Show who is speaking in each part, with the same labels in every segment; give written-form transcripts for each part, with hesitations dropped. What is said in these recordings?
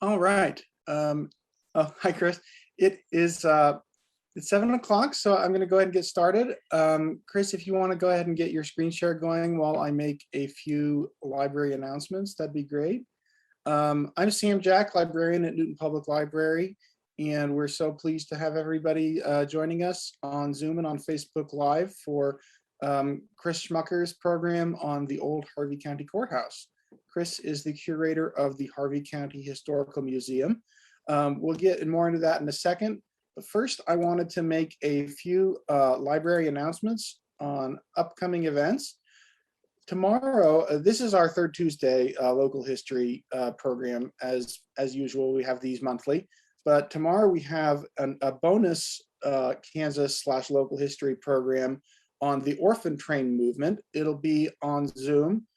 Speaker 1: All right. Oh, hi, Chris. It is it's 7 o'clock, so I'm going to go ahead and get started. Chris, if you want to go ahead and get your screen share going while I make a few library announcements, that'd be great. I'm Sam Jack, librarian at Newton Public Library, and we're so pleased to have everybody joining us on Zoom and on Facebook Live for Kris Schmucker's program on the old Harvey County Courthouse. Kris is the curator of the Harvey County Historical Museum. We'll get more into that in a second, but first I wanted to make a few library announcements on upcoming events. Tomorrow, this is our third Tuesday local history program. As usual, we have these monthly, but tomorrow we have a bonus Kansas/local history program on the orphan train movement. It'll be on Zoom,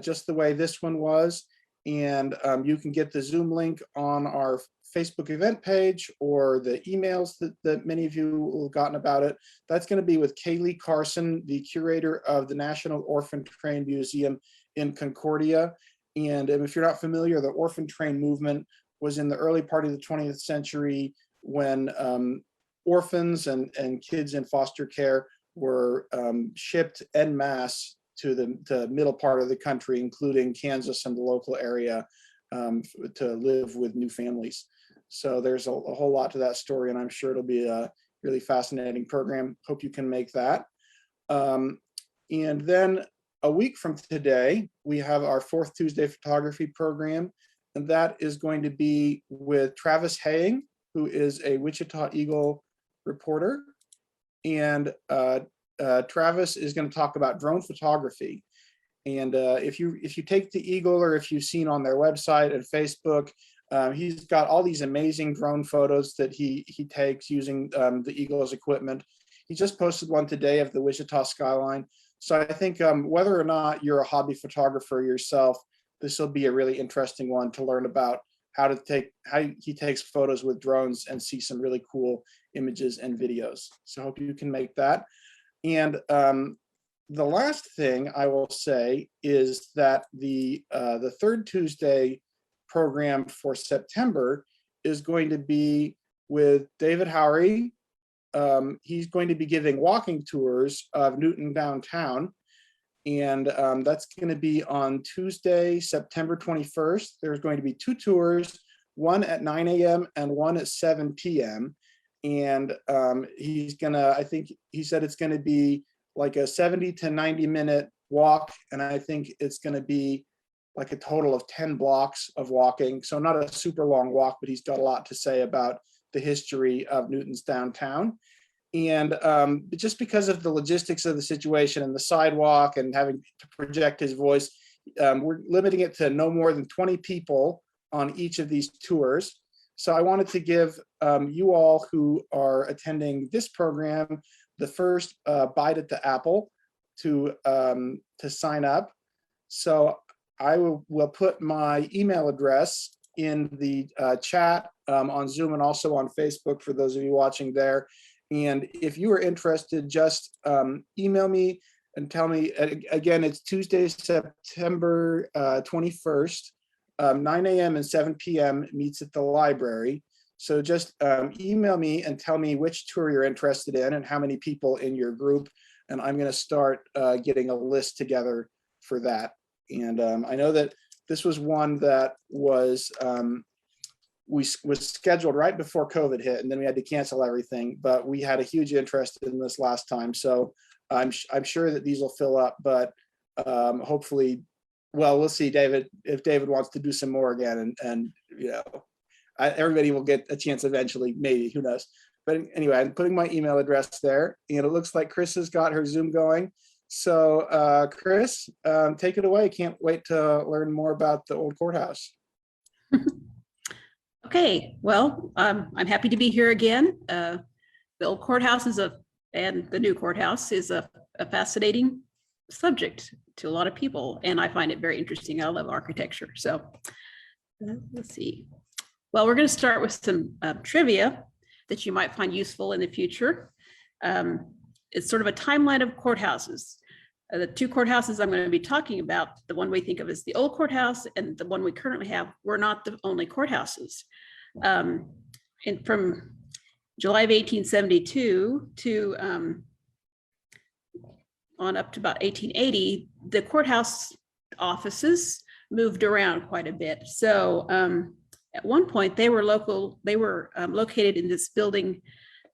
Speaker 1: just the way this one was. And you can get the Zoom link on our Facebook event page or the emails that many of you will have gotten about it. That's going to be with Kaylee Carson, the curator of the National Orphan Train Museum in Concordia. And if you're not familiar, the orphan train movement was in the early part of the 20th century when orphans and kids in foster care were shipped en masse to the middle part of the country, including Kansas and the local area, to live with new families. So there's a whole lot to that story, and I'm sure it'll be a really fascinating program. Hope you can make that. And then a week from today, we have our fourth Tuesday photography program, and that is going to be with Travis Haying, who is a Wichita Eagle reporter. And Travis is going to talk about drone photography. And if you take the Eagle, or if you've seen on their website and Facebook, he's got all these amazing drone photos that he takes using the Eagle's equipment. He just posted one today of the Wichita skyline. So I think whether or not you're a hobby photographer yourself, this will be a really interesting one to learn about how he takes photos with drones and see some really cool images and videos. So I hope you can make that. And the last thing I will say is that the third Tuesday program for September is going to be with David Howery. He's going to be giving walking tours of Newton downtown. And that's going to be on Tuesday, September 21st. There's going to be two tours, one at 9 a.m. and one at 7 p.m. And he's gonna, I think he said it's gonna be like a 70 to 90 minute walk. And I think it's gonna be like a total of 10 blocks of walking. So not a super long walk, but he's got a lot to say about the history of Newton's downtown. And just because of the logistics of the situation and the sidewalk and having to project his voice, we're limiting it to no more than 20 people on each of these tours. So I wanted to give you all who are attending this program the first bite at the apple to sign up. So I will put my email address in the chat on Zoom and also on Facebook for those of you watching there. And if you are interested, just email me and tell me. Again, it's Tuesday, September 21st. 9 a.m. and 7 p.m. meets at the library. So just email me and tell me which tour you're interested in and how many people in your group. And I'm going to start getting a list together for that. And I know that this was one that was scheduled right before COVID hit, and then we had to cancel everything. But we had a huge interest in this last time, so I'm sure that these will fill up. But hopefully. Well, we'll see, David, if David wants to do some more again, and you know, everybody will get a chance eventually, maybe, who knows. But anyway, I'm putting my email address there, and it looks like Kris has got her Zoom going. So Kris, take it away. Can't wait to learn more about the old courthouse.
Speaker 2: Okay, well, I'm happy to be here again. The old courthouse and the new courthouse is a fascinating subject to a lot of people, and I find it very interesting. I love architecture. So let's see. Well, we're going to start with some trivia that you might find useful in the future. It's sort of a timeline of courthouses. The two courthouses I'm going to be talking about, the one we think of as the old courthouse and the one we currently have, were not the only courthouses. And from July of 1872 to on up to about 1880, the courthouse offices moved around quite a bit. So at one point they were located in this building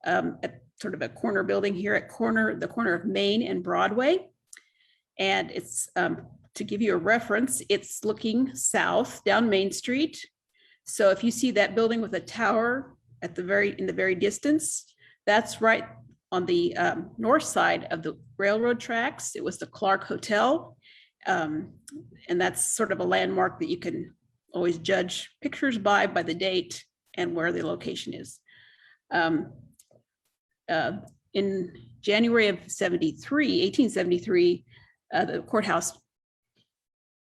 Speaker 2: at sort of a corner building here at the corner of Main and Broadway. And it's, to give you a reference, it's looking south down Main Street. So if you see that building with a tower at the in the very distance, that's right on the north side of the railroad tracks. It was the Clark Hotel. And that's sort of a landmark that you can always judge pictures by the date and where the location is. In January of 1873, the courthouse,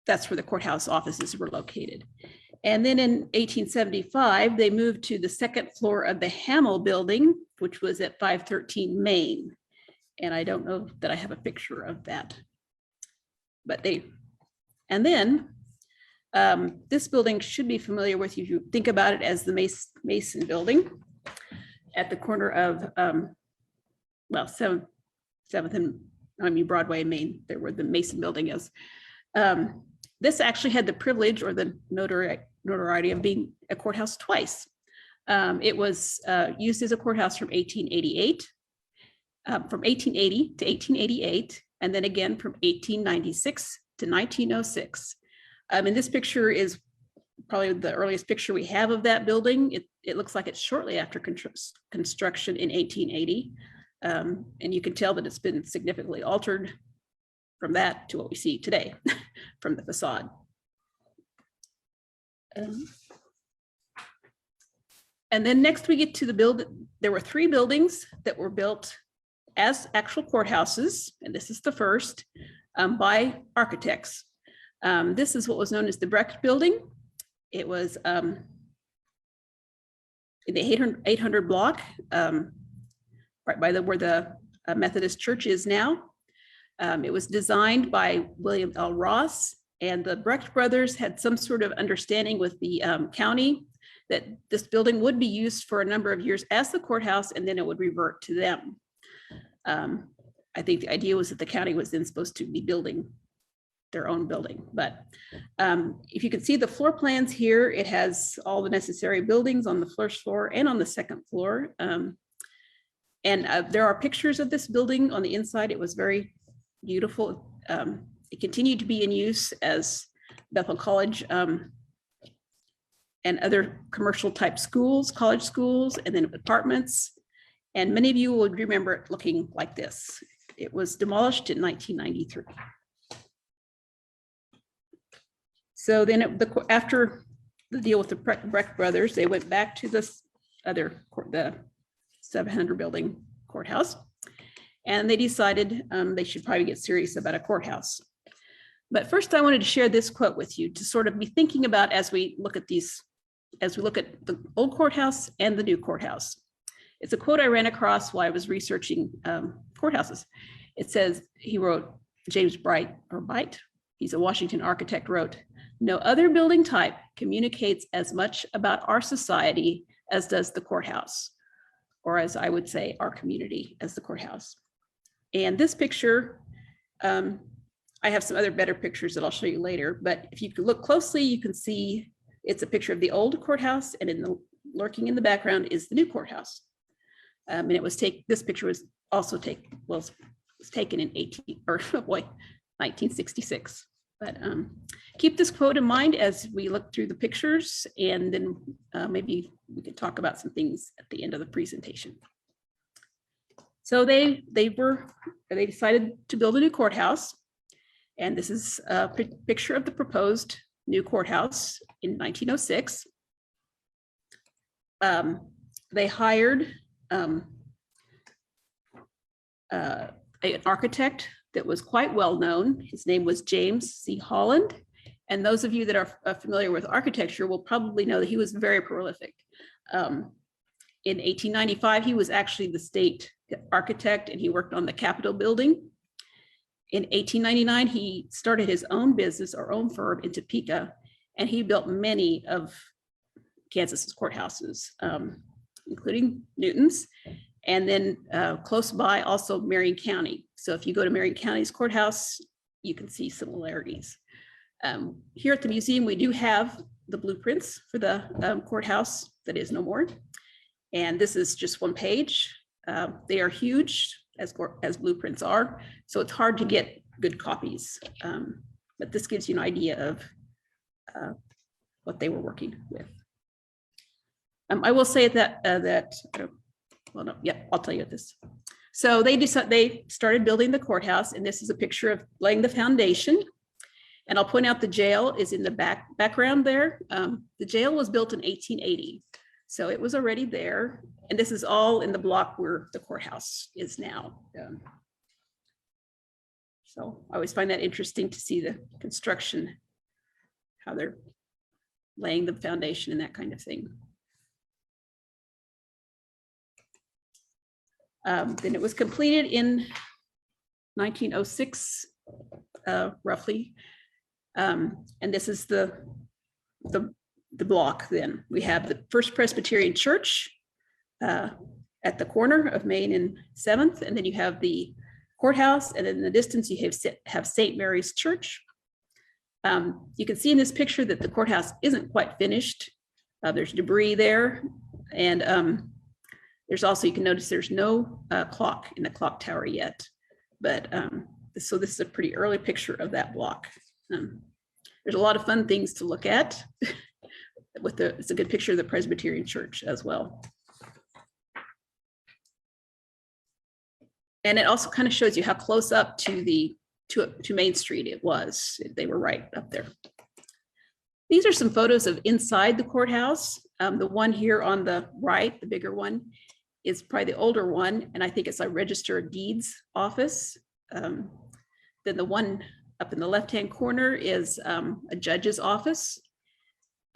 Speaker 2: that's where the courthouse offices were located. And then in 1875, they moved to the second floor of the Hamill building, which was at 513 Main. And I don't know that I have a picture of that, but and then this building should be familiar with you if you think about it as the Mason building at the corner of, 7th and Broadway and Main, there where the Mason building is. This actually had the privilege or the notoriety of being a courthouse twice. It was used as a courthouse from 1888, from 1880 to 1888, and then again from 1896 to 1906. And this picture is probably the earliest picture we have of that building. It looks like it's shortly after construction in 1880. And you can tell that it's been significantly altered from that to what we see today from the facade. And then next we get to the building. There were 3 buildings that were built as actual courthouses, and this is the first, by architects. This is what was known as the Brecht Building. It was in the 800 block, right by where the Methodist Church is now. It was designed by William L. Ross, and the Brecht brothers had some sort of understanding with the county that this building would be used for a number of years as the courthouse, and then it would revert to them. I think the idea was that the county was then supposed to be building their own building. But if you can see the floor plans here, it has all the necessary buildings on the first floor and on the second floor. And there are pictures of this building on the inside. It was very beautiful. It continued to be in use as Bethel College and other commercial type schools, college schools, and then apartments. And many of you would remember it looking like this. It was demolished in 1993. So then after the deal with the Brecht brothers, they went back to this other, the 700 building courthouse, and they decided they should probably get serious about a courthouse. But first I wanted to share this quote with you to sort of be thinking about as we look at these, as we look at the old courthouse and the new courthouse. It's a quote I ran across while I was researching courthouses. It says, he wrote, James Bright, he's a Washington architect, wrote, "No other building type communicates as much about our society as does the courthouse," or as I would say, our community as the courthouse. And this picture, I have some other better pictures that I'll show you later, but if you look closely, you can see it's a picture of the old courthouse, and lurking in the background is the new courthouse. And it was this picture was also taken in 1966. But keep this quote in mind as we look through the pictures, and then maybe we could talk about some things at the end of the presentation. So they decided to build a new courthouse, and this is a picture of the proposed new courthouse in 1906. They hired an architect that was quite well known. His name was James C. Holland. And those of you that are familiar with architecture will probably know that he was very prolific. In 1895, he was actually the state architect, and he worked on the Capitol building. In 1899, he started his own business or own firm in Topeka, and he built many of Kansas's courthouses, including Newton's, and then close by also Marion County. So if you go to Marion County's courthouse, you can see similarities. Here at the museum, we do have the blueprints for the courthouse that is no more. And this is just one page. They are huge, as blueprints are, so it's hard to get good copies. But this gives you an idea of what they were working with. I will say that well, no, yeah, I'll tell you this. So they started building the courthouse, and this is a picture of laying the foundation. And I'll point out the jail is in the background there. The jail was built in 1880, so it was already there. And this is all in the block where the courthouse is now. So I always find that interesting to see the construction, how they're laying the foundation and that kind of thing. Then it was completed in 1906, roughly. And this is the block then. We have the First Presbyterian Church at the corner of Main and 7th, and then you have the courthouse, and in the distance you have St. Mary's Church. You can see in this picture that the courthouse isn't quite finished. There's debris there, and there's also, you can notice there's no clock in the clock tower yet, but so this is a pretty early picture of that block. There's a lot of fun things to look at. It's a good picture of the Presbyterian Church as well. And it also kind of shows you how close up to Main Street it was. They were right up there. These are some photos of inside the courthouse. The one here on the right, the bigger one, is probably the older one, and I think it's a Register of Deeds office. Then the one up in the left-hand corner is a judge's office.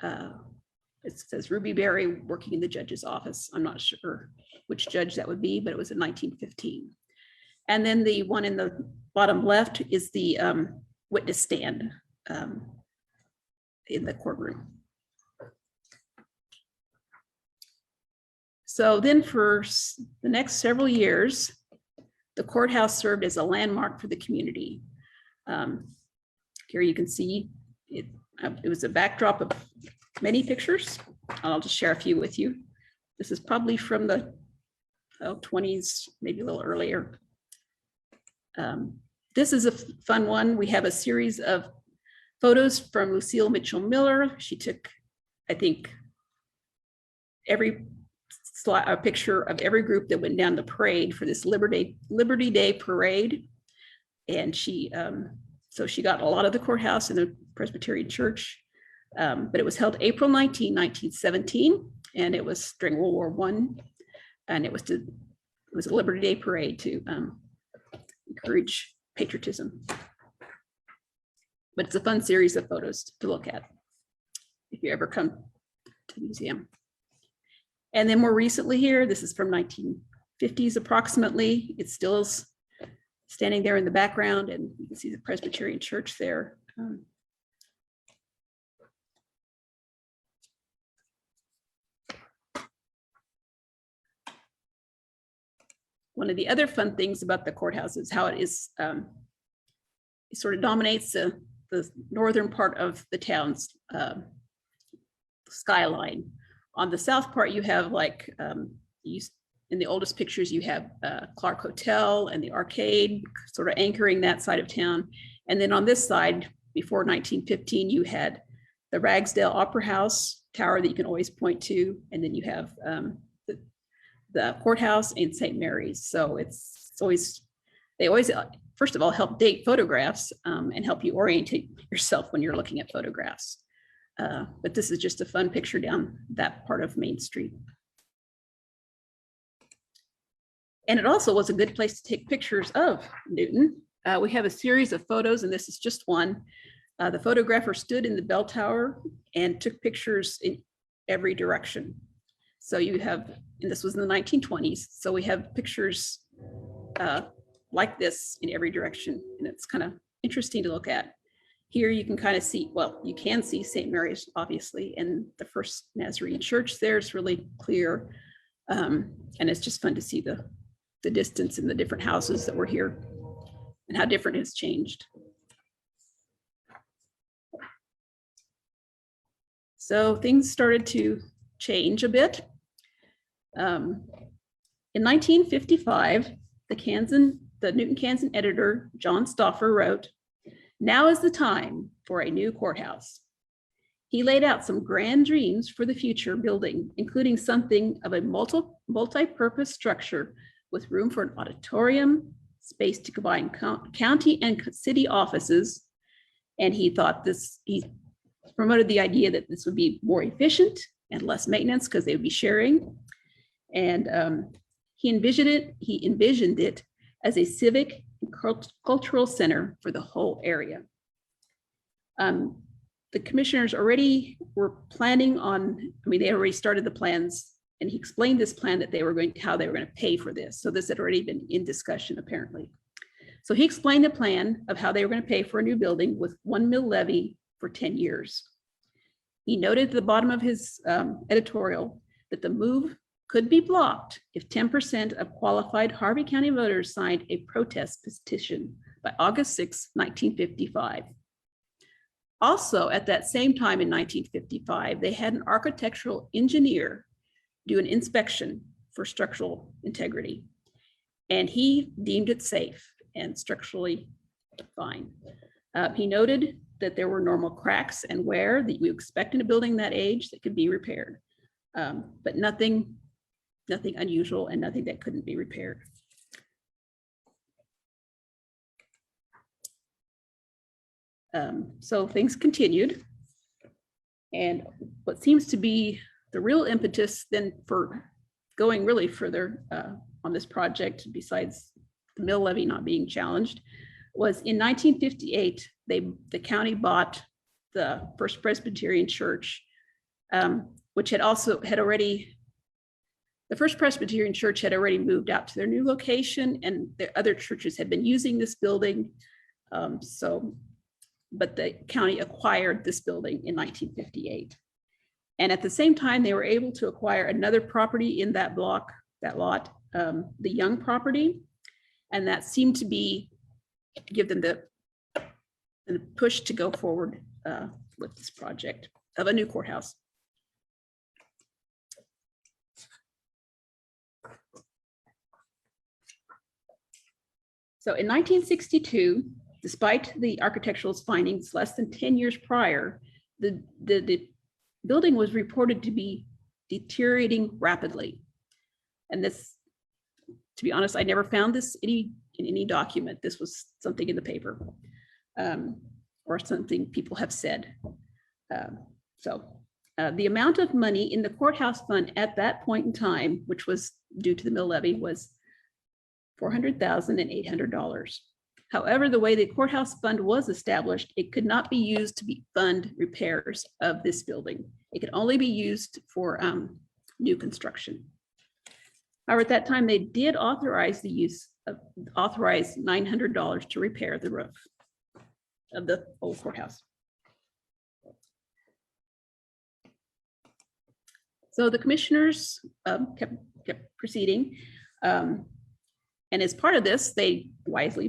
Speaker 2: It says Ruby Berry working in the judge's office. I'm not sure which judge that would be, but it was in 1915. And then the one in the bottom left is the witness stand in the courtroom. So then for the next several years, the courthouse served as a landmark for the community. Here you can see it was a backdrop of many pictures. I'll just share a few with you. This is probably from the 20s, maybe a little earlier. This is a fun one. We have a series of photos from Lucille Mitchell Miller. She took, I think, a picture of every group that went down the parade for this Liberty Day parade. And so she got a lot of the courthouse and the Presbyterian Church, but it was held April 19, 1917, and it was during World War I, and it was a Liberty Day parade to encourage patriotism. But it's a fun series of photos to look at if you ever come to the museum. And then more recently here, this is from 1950s approximately. It still is standing there in the background, and you can see the Presbyterian Church there. One of the other fun things about the courthouse is how it is, it sort of dominates the northern part of the town's skyline. On the south part, you have like, in the oldest pictures, you have Clark Hotel and the arcade sort of anchoring that side of town. And then on this side, before 1915, you had the Ragsdale Opera House tower that you can always point to. And then you have the courthouse and St. Mary's. So they always, first of all, help date photographs and help you orientate yourself when you're looking at photographs. But this is just a fun picture down that part of Main Street. And it also was a good place to take pictures of Newton. We have a series of photos, and this is just one. The photographer stood in the bell tower and took pictures in every direction. So you have, and this was in the 1920s, so we have pictures like this in every direction, and it's kind of interesting to look at. Here you can kind of see, well, you can see St. Mary's, obviously, and the First Nazarene Church there is really clear. And it's just fun to see the distance in the different houses that were here and how different it's changed. So things started to change a bit. In 1955, the Newton-Kansan editor, John Stauffer, wrote, "Now is the time for a new courthouse." He laid out some grand dreams for the future building, including something of a multi-purpose structure with room for an auditorium, space to combine county and city offices. And he promoted the idea that this would be more efficient and less maintenance because they would be sharing. And he envisioned it as a civic and cultural center for the whole area. The commissioners already were planning on, they already started the plans, and he explained this plan that how they were going to pay for this. So this had already been in discussion, apparently. So he explained the plan of how they were going to pay for a new building with 1 mill levy for 10 years. He noted at the bottom of his editorial that the move could be blocked if 10% of qualified Harvey County voters signed a protest petition by August 6, 1955. Also, at that same time in 1955, they had an architectural engineer do an inspection for structural integrity, and he deemed it safe and structurally fine. He noted that there were normal cracks and wear that you expect in a building that age that could be repaired, but nothing unusual and nothing that couldn't be repaired. So things continued, and what seems to be the real impetus then for going really further on this project, besides the mill levy not being challenged, was in 1958, the county bought the First Presbyterian Church, which the First Presbyterian Church had already moved out to their new location, and the other churches had been using this building. But the county acquired this building in 1958. And at the same time, they were able to acquire another property in that lot, the Young property. And that seemed to give them the push to go forward with this project of a new courthouse. So in 1962, despite the architectural findings less than 10 years prior, the building was reported to be deteriorating rapidly. And this, to be honest, I never found this in any document. This was something in the paper or something people have said. The amount of money in the courthouse fund at that point in time, which was due to the mill levy, was $400,800. However, the way the courthouse fund was established, it could not be used to fund repairs of this building. It could only be used for new construction. However, at that time, they did authorize $900 to repair the roof of the old courthouse. So the commissioners kept proceeding. And as part of this, they wisely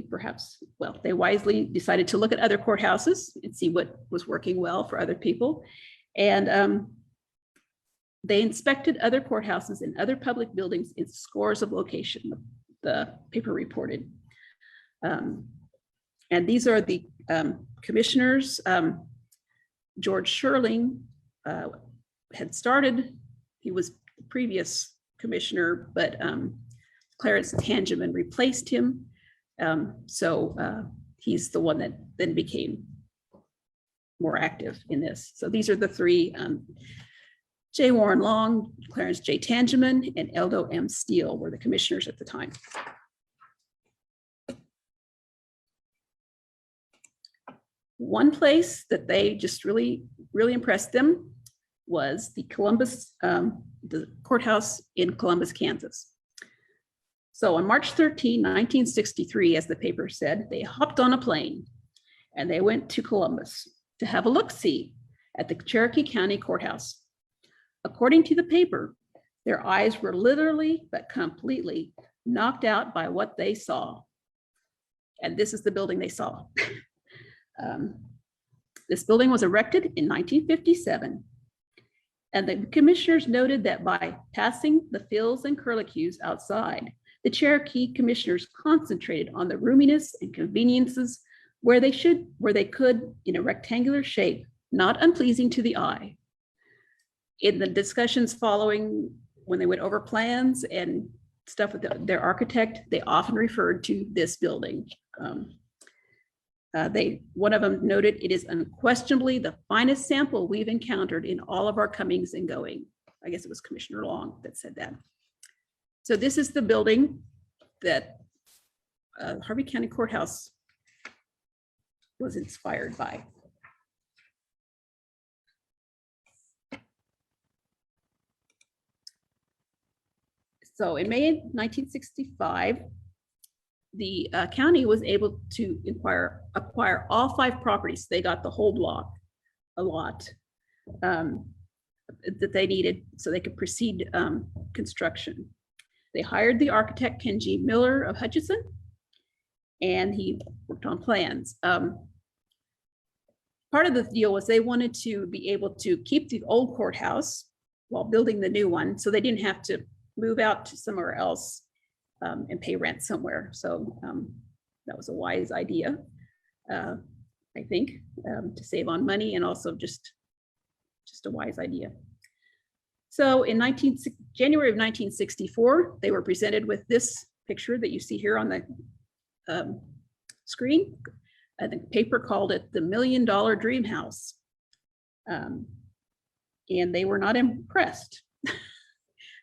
Speaker 2: decided to look at other courthouses and see what was working well for other people. And they inspected other courthouses and other public buildings in scores of locations, the paper reported. And these are the commissioners. George Sherling had started, he was the previous commissioner, but Clarence Tangeman replaced him. He's the one that then became more active in this. So these are the three, J. Warren Long, Clarence J. Tangeman, and Eldo M. Steele were the commissioners at the time. One place that they just really impressed them was the courthouse in Columbus, Kansas. So on March 13, 1963, as the paper said, they hopped on a plane and they went to Columbus to have a look-see at the Cherokee County Courthouse. According to the paper, their eyes were literally but completely knocked out by what they saw. And this is the building they saw. This building was erected in 1957. And the commissioners noted that by passing the fills and curlicues outside, the Cherokee commissioners concentrated on the roominess and conveniences where they could in a rectangular shape, not unpleasing to the eye. In the discussions following, when they went over plans and stuff with their architect, they often referred to this building. One of them noted, "It is unquestionably the finest sample we've encountered in all of our comings and going." I guess it was Commissioner Long that said that. So this is the building that Harvey County Courthouse was inspired by. So in May 1965, the county was able to acquire all 5 properties. They got the whole block, a lot that they needed so they could proceed construction. They hired the architect Ken G. Miller of Hutchinson, and he worked on plans. Part of the deal was they wanted to be able to keep the old courthouse while building the new one, so they didn't have to move out to somewhere else and pay rent somewhere. So that was a wise idea, I think, to save on money, and also just a wise idea. So in January of 1964, they were presented with this picture that you see here on the screen. The paper called it the $1 Million Dream House. And they were not impressed.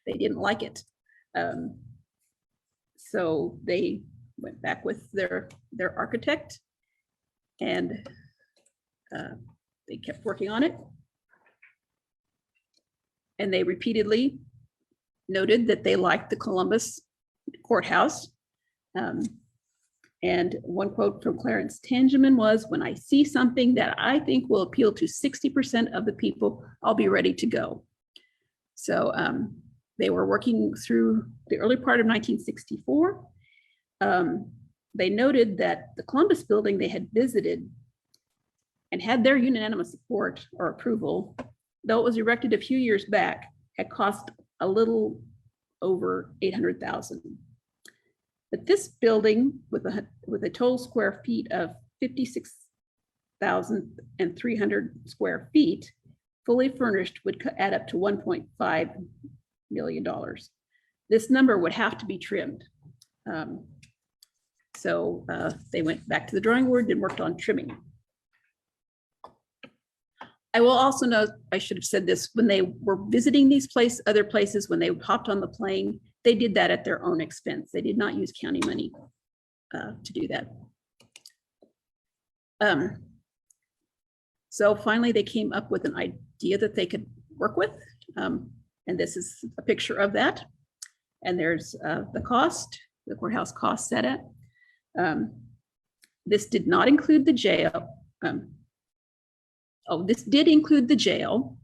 Speaker 2: They didn't like it. So they went back with their architect, and they kept working on it. And they repeatedly noted that they liked the Columbus Courthouse. And one quote from Clarence Tangeman was, "When I see something that I think will appeal to 60% of the people, I'll be ready to go." So they were working through the early part of 1964. They noted that the Columbus building they had visited and had their unanimous support or approval, though it was erected a few years back, had cost a little over $800,000. But this building, with a total square feet of 56,300 square feet, fully furnished, would add up to $1.5 million. This number would have to be trimmed. So they went back to the drawing board and worked on trimming. I will also note, I should have said this, when they were visiting these other places, when they hopped on the plane, they did that at their own expense. They did not use county money to do that. So finally, they came up with an idea that they could work with. And this is a picture of that. And there's the cost, the courthouse cost set at. This did not include the jail. This did include the jail,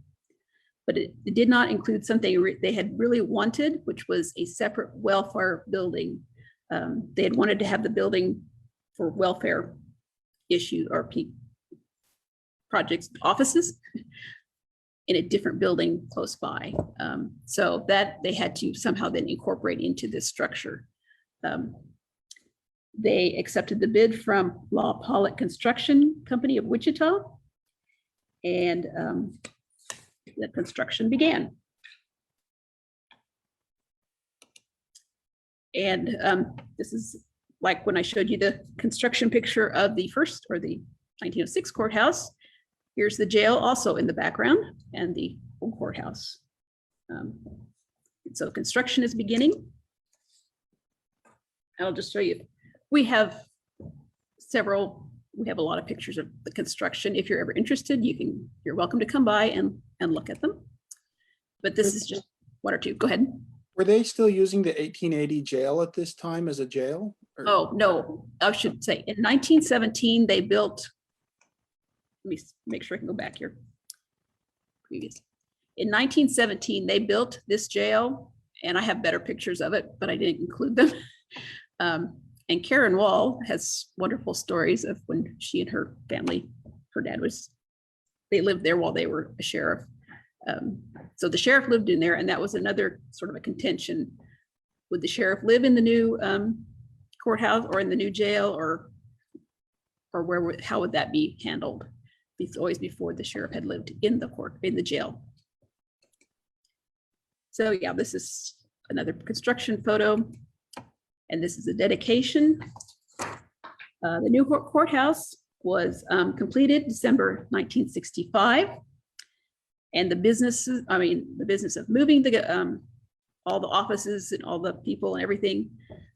Speaker 2: but it did not include something they had really wanted, which was a separate welfare building. They had wanted to have the building for welfare issue or projects, offices, in a different building close by. So that they had to somehow then incorporate into this structure. They accepted the bid from Law Pollock Construction Company of Wichita, and the construction began. And this is like when I showed you the construction picture of the first, or the 1906 courthouse. Here's the jail also in the background, and the old courthouse. So construction is beginning. I'll just show you. We have a lot of pictures of the construction. If you're ever interested, you're welcome to come by and look at them. But this is just one or two. Go ahead.
Speaker 1: Were they still using the 1880 jail at this time as a jail? Or-
Speaker 2: Oh, no, I should say in 1917, they built, let me make sure I can go back here. Previous. In 1917, they built this jail, and I have better pictures of it, but I didn't include them. And Karen Wall has wonderful stories of when she and her family, her dad was, they lived there while they were a sheriff. So the sheriff lived in there, and that was another sort of a contention. Would the sheriff live in the new courthouse or in the new jail, or how would that be handled? It's always before the sheriff had lived in the jail. So yeah, this is another construction photo, and this is a dedication. The new courthouse was completed December 1965. And the business of moving all the offices and all the people and everything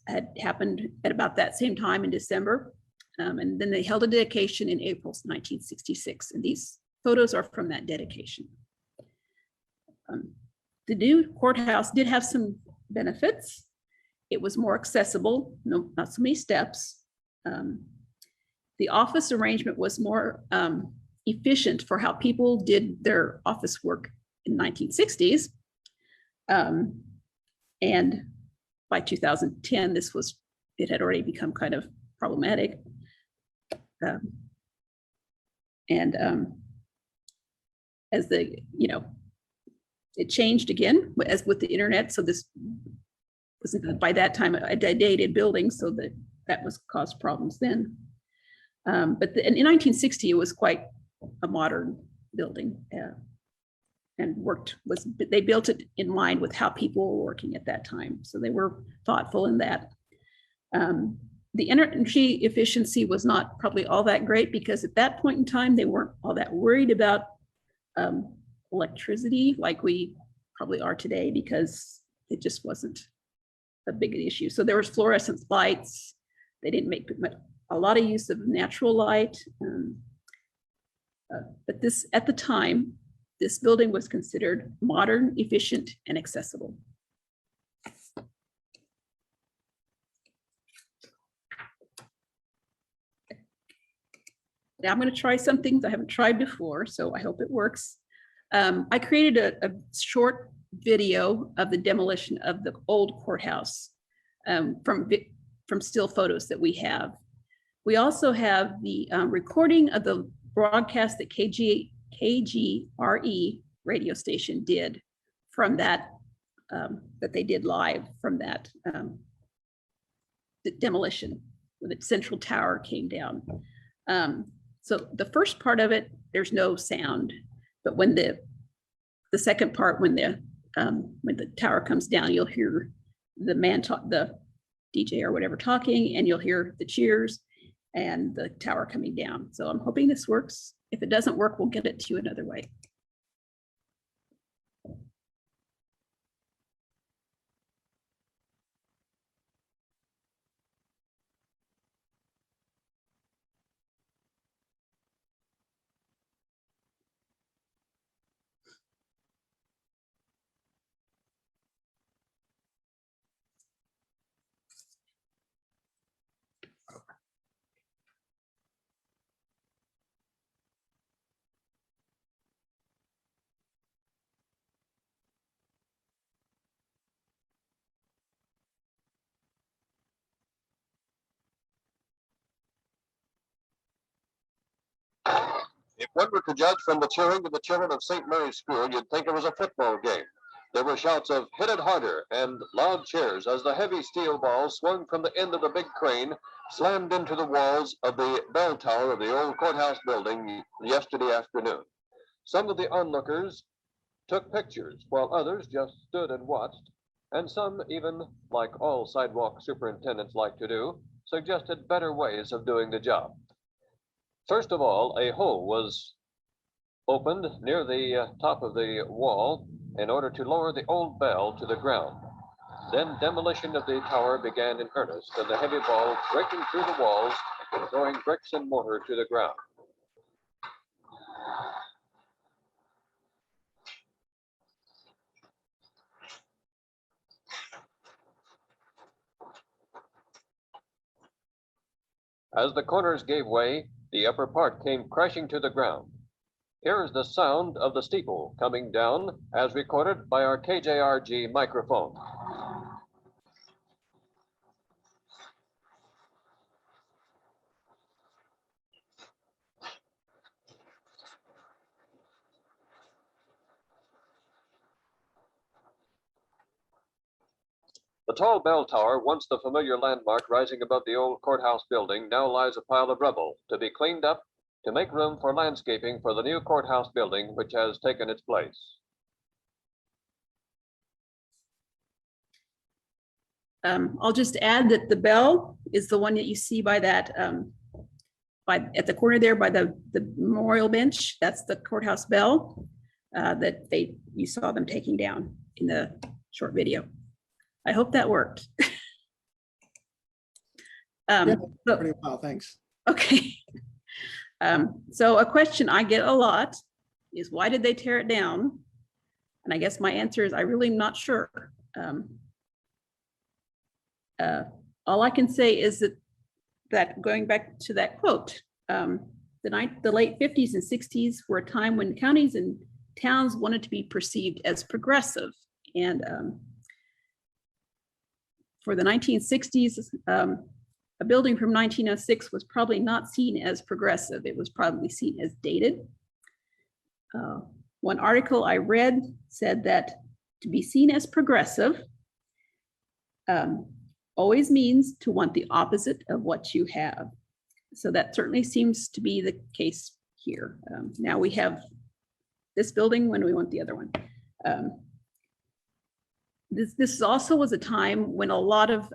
Speaker 2: had happened at about that same time in December. And then they held a dedication in April 1966. And these photos are from that dedication. The new courthouse did have some benefits. It was more accessible, not so many steps. The office arrangement was more efficient for how people did their office work in 1960s. And by 2010, it had already become kind of problematic. As it changed again as with the internet. So this wasn't by that time a dated building, so that was caused problems then. But in 1960, it was quite a modern building, and they built it in line with how people were working at that time. So they were thoughtful in that. The energy efficiency was not probably all that great, because at that point in time, they weren't all that worried about electricity like we probably are today, because it just wasn't a big issue. So there was fluorescent lights. They didn't make a lot of use of natural light. But at the time, this building was considered modern, efficient, and accessible. Now I'm going to try some things I haven't tried before, so I hope it works. I created a short video of the demolition of the old courthouse from still photos that we have. We also have the recording of the broadcast that KGRE radio station did from that they did live from that the demolition when the central tower came down. So the first part of it, there's no sound, but when the second part, when the tower comes down, you'll hear the the DJ or whatever talking, and you'll hear the cheers and the tower coming down. So I'm hoping this works. If it doesn't work, we'll get it to you another way.
Speaker 3: If one were to judge from the cheering of the children of St. Mary's School, you'd think it was a football game. There were shouts of "hit it harder" and loud cheers as the heavy steel ball swung from the end of the big crane, slammed into the walls of the bell tower of the old courthouse building yesterday afternoon. Some of the onlookers took pictures, while others just stood and watched, and some even, like all sidewalk superintendents like to do, suggested better ways of doing the job. First of all, a hole was opened near the top of the wall in order to lower the old bell to the ground. Then demolition of the tower began in earnest, and the heavy ball breaking through the walls and throwing bricks and mortar to the ground. As the corners gave way, the upper part came crashing to the ground. Here is the sound of the steeple coming down as recorded by our KJRG microphone. The tall bell tower, once the familiar landmark rising above the old courthouse building, now lies a pile of rubble to be cleaned up to make room for landscaping for the new courthouse building, which has taken its place.
Speaker 2: I'll just add that the bell is the one that you see by that, at the corner there by the memorial bench. That's the courthouse bell that you saw them taking down in the short video. I hope that worked.
Speaker 1: Yeah, pretty well, thanks.
Speaker 2: Okay. So a question I get a lot is, why did they tear it down? And I guess my answer is, I really am not sure. All I can say is that going back to that quote, the late 50s and 60s were a time when counties and towns wanted to be perceived as progressive. And for the 1960s, a building from 1906 was probably not seen as progressive. It was probably seen as dated. One article I read said that to be seen as progressive always means to want the opposite of what you have. So that certainly seems to be the case here. Now we have this building when we want the other one. This also was a time when a lot of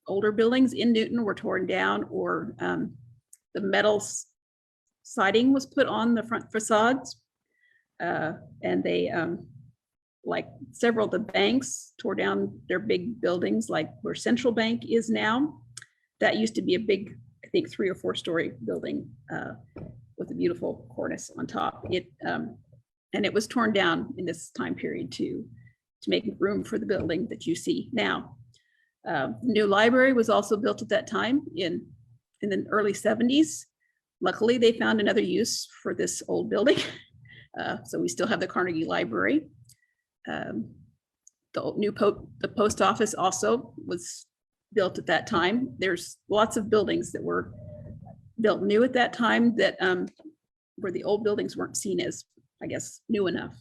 Speaker 2: older buildings in Newton were torn down, or the metal siding was put on the front facades. And they, like several of the banks, tore down their big buildings, like where Central Bank is now. That used to be a big, I think, 3 or 4 story building with a beautiful cornice on top. And it was torn down in this time period to make room for the building that you see now. The new library was also built at that time in the early 70s. Luckily, they found another use for this old building. So we still have the Carnegie Library. The post office also was built at that time. There's lots of buildings that were built new at that time that where the old buildings weren't seen as, I guess, new enough.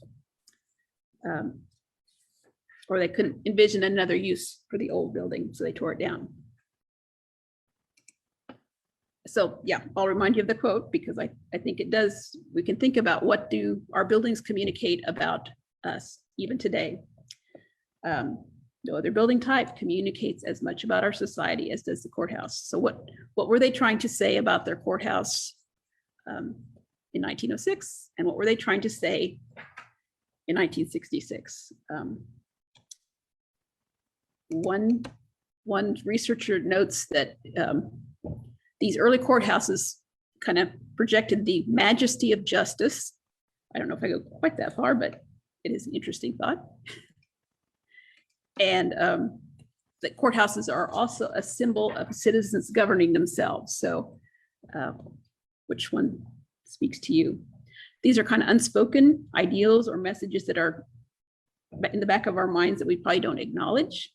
Speaker 2: Or they couldn't envision another use for the old building, so they tore it down. So yeah, I'll remind you of the quote, because I think it does, we can think about, what do our buildings communicate about us even today? No other building type communicates as much about our society as does the courthouse. So what were they trying to say about their courthouse in 1906? And what were they trying to say in 1966? One researcher notes that these early courthouses kind of projected the majesty of justice. I don't know if I go quite that far, but it is an interesting thought. And that courthouses are also a symbol of citizens governing themselves. So which one speaks to you? These are kind of unspoken ideals or messages that are in the back of our minds that we probably don't acknowledge.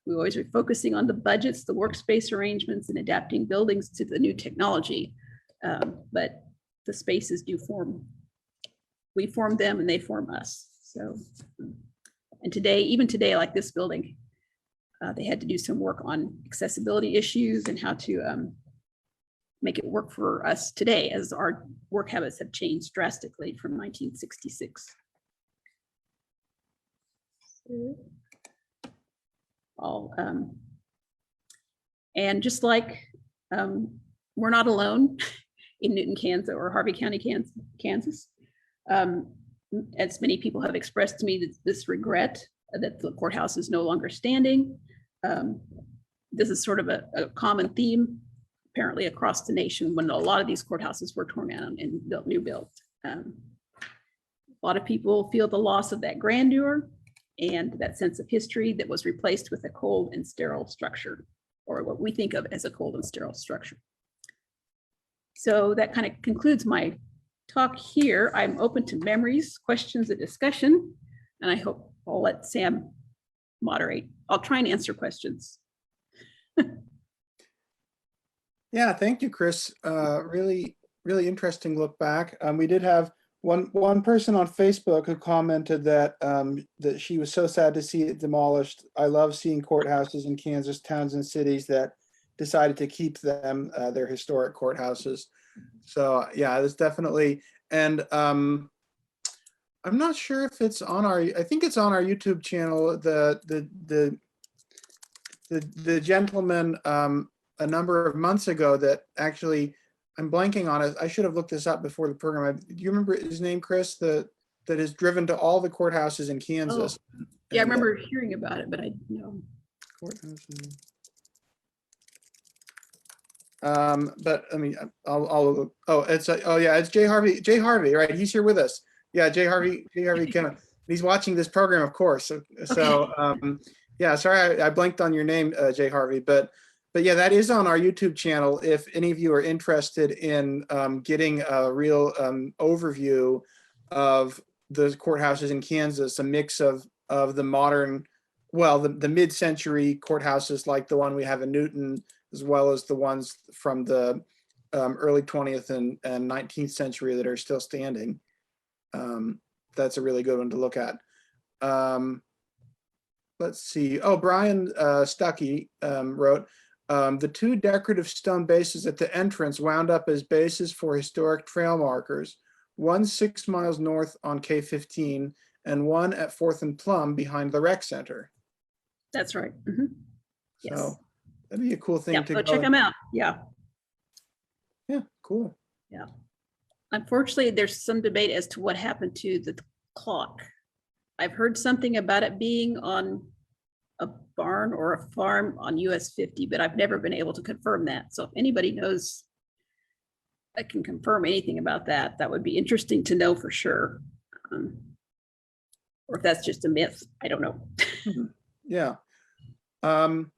Speaker 2: We always are focusing on the budgets, the workspace arrangements, and adapting buildings to the new technology. But the spaces do form, we form them and they form us. So, and today, even today, like this building, they had to do some work on accessibility issues and how to make it work for us today, as our work habits have changed drastically from 1966. And just like we're not alone in Newton, Kansas, or Harvey County, Kansas, as many people have expressed to me this regret that the courthouse is no longer standing. This is sort of a common theme, apparently across the nation, when a lot of these courthouses were torn down and built. A lot of people feel the loss of that grandeur and that sense of history that was replaced with a cold and sterile structure, or what we think of as a cold and sterile structure. So that kind of concludes my talk here. I'm open to memories, questions, and discussion, and I hope I'll let Sam moderate. I'll try and answer questions.
Speaker 1: Yeah, thank you, Kris. Really interesting look back. We did have one person on Facebook who commented that that she was so sad to see it demolished. I love seeing courthouses in Kansas towns and cities that decided to keep them, their historic courthouses. So yeah, there's definitely, and I'm not sure if it's on our, I think it's on our YouTube channel. The gentleman a number of months ago that actually, I'm blanking on it. I should have looked this up before the program. Do you remember his name, Kris? That has driven to all the courthouses in Kansas.
Speaker 2: Oh, yeah, I remember hearing about it, but I know.
Speaker 1: Courthouses. But I mean, it's Jay Harvey, right? He's here with us. Yeah, Jay Harvey he's watching this program, of course. So yeah, sorry, I blanked on your name, Jay Harvey, but yeah, that is on our YouTube channel. If any of you are interested in getting a real overview of the courthouses in Kansas, a mix of the modern, well, the mid-century courthouses like the one we have in Newton, as well as the ones from the early 20th and 19th century that are still standing. That's a really good one to look at. Let's see. Oh, Brian Stuckey wrote, the two decorative stone bases at the entrance wound up as bases for historic trail markers, one 6 miles north on K-15 and one at 4th and Plum behind the rec center.
Speaker 2: That's right. Mm-hmm. Yes.
Speaker 1: So that'd be a cool thing to
Speaker 2: go check them out. Yeah.
Speaker 1: Yeah, cool.
Speaker 2: Yeah. Unfortunately, there's some debate as to what happened to the clock. I've heard something about it being on a barn or a farm on US 50, but I've never been able to confirm that. So if anybody knows, I can confirm anything about that. That would be interesting to know for sure. Or if that's just a myth, I don't know.
Speaker 1: Yeah. Ron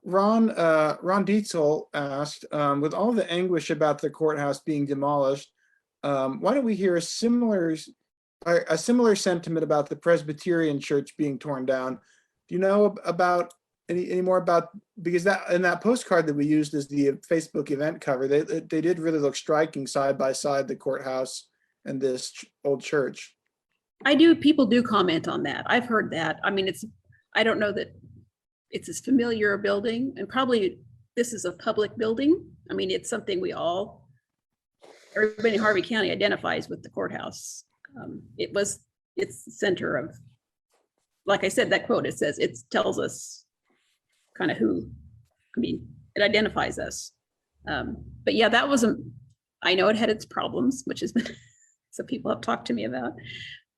Speaker 1: Dietzel asked, with all the anguish about the courthouse being demolished, why don't we hear a similar sentiment about the Presbyterian church being torn down? Do you know about any more about, because that in that postcard that we used as the Facebook event cover, they did really look striking side by side, the courthouse and this old church.
Speaker 2: People do comment on that. I've heard that. I mean, I don't know that it's as familiar a building, and probably this is a public building. I mean, it's something everybody in Harvey County identifies with the courthouse. It's the center of, like I said, that quote, it tells us kind of who, I mean, it identifies us. But yeah, I know it had its problems, which has been, some people have talked to me about,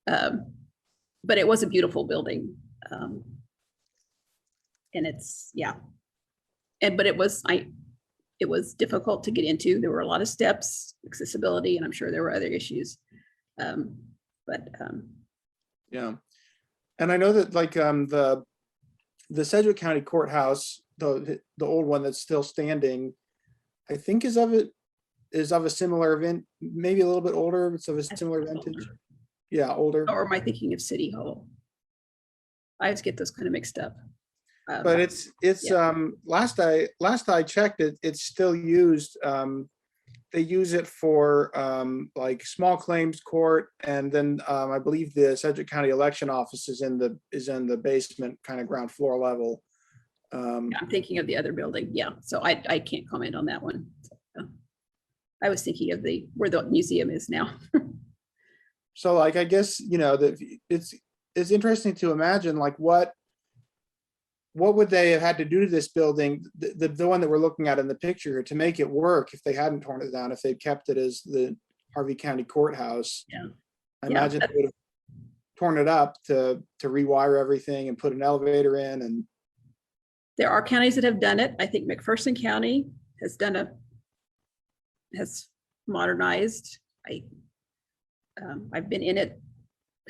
Speaker 2: but it was a beautiful building. And it's, yeah. But it was difficult to get into. There were a lot of steps, accessibility, and I'm sure there were other issues.
Speaker 1: Yeah. And I know that like the Sedgwick County Courthouse, the old one that's still standing, I think is of a similar event, maybe a little bit older. It's of a similar vintage. Older. Yeah, older.
Speaker 2: Or am I thinking of City Hall? I always get those kind of mixed up.
Speaker 1: But it's yeah. Last I checked, it's still used. They use it for like small claims court, and then I believe the Sedgwick County election office is in the basement, kind of ground floor level.
Speaker 2: I'm thinking of the other building. Yeah, so I can't comment on that one. I was thinking of where the museum is now.
Speaker 1: So like, I guess, that it's interesting to imagine like what would they have had to do to this building, the one that we're looking at in the picture, to make it work if they hadn't torn it down, if they'd kept it as the Harvey County Courthouse.
Speaker 2: Yeah.
Speaker 1: I imagine they would have torn it up to rewire everything and put an elevator in. And
Speaker 2: there are counties that have done it. I think McPherson County has modernized. I've been in it,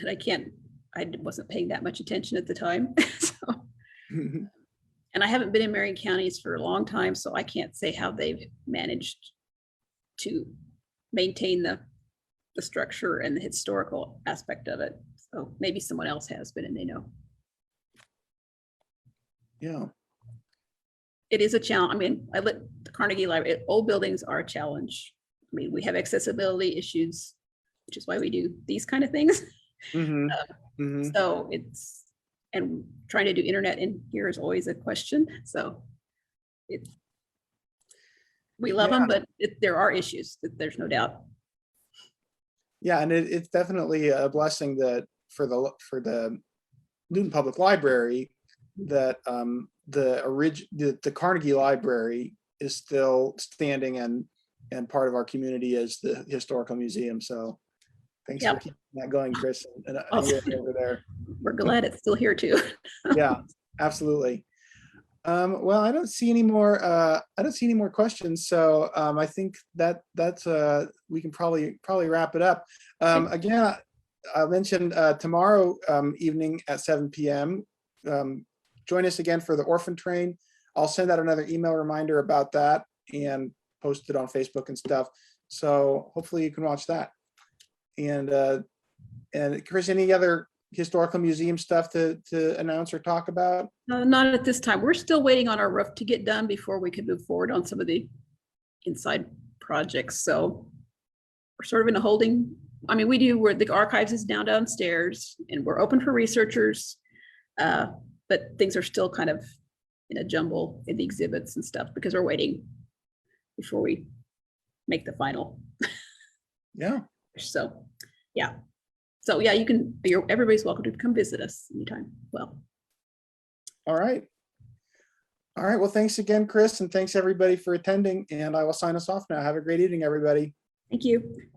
Speaker 2: but I wasn't paying that much attention at the time. So. And I haven't been in Marion counties for a long time, so I can't say how they've managed to maintain the structure and the historical aspect of it. So maybe someone else has been and they know.
Speaker 1: Yeah.
Speaker 2: It is a challenge. I mean, I lit the Carnegie Library. Old buildings are a challenge. I mean, we have accessibility issues, which is why we do these kind of things.
Speaker 1: Mhm. Mhm.
Speaker 2: So it's, and trying to do internet in here is always a question. So it's, we love them, but there are issues. There's no doubt.
Speaker 1: Yeah, and it's definitely a blessing that for the Newton Public Library that the Carnegie Library is still standing and part of our community as the historical museum. So thanks for keeping that going, Kris, and you're over there.
Speaker 2: We're glad it's still here too.
Speaker 1: Yeah, absolutely. Well, I don't see any more. I don't see any more questions. So I think that's we can probably wrap it up. Again, I mentioned tomorrow evening at 7 p.m. Join us again for the Orphan Train. I'll send out another email reminder about that and post it on Facebook and stuff. So hopefully you can watch that. And Kris, any other historical museum stuff to announce or talk about?
Speaker 2: Not at this time. We're still waiting on our roof to get done before we can move forward on some of the inside projects. So we're sort of in a holding. I mean, where the archives is downstairs and we're open for researchers, but things are still kind of in a jumble in the exhibits and stuff because we're waiting before we make the final.
Speaker 1: Yeah.
Speaker 2: So, yeah. So yeah, everybody's welcome to come visit us anytime. Well.
Speaker 1: All right. All right. Well, thanks again, Kris, and thanks everybody for attending. And I will sign us off now. Have a great evening, everybody.
Speaker 2: Thank you.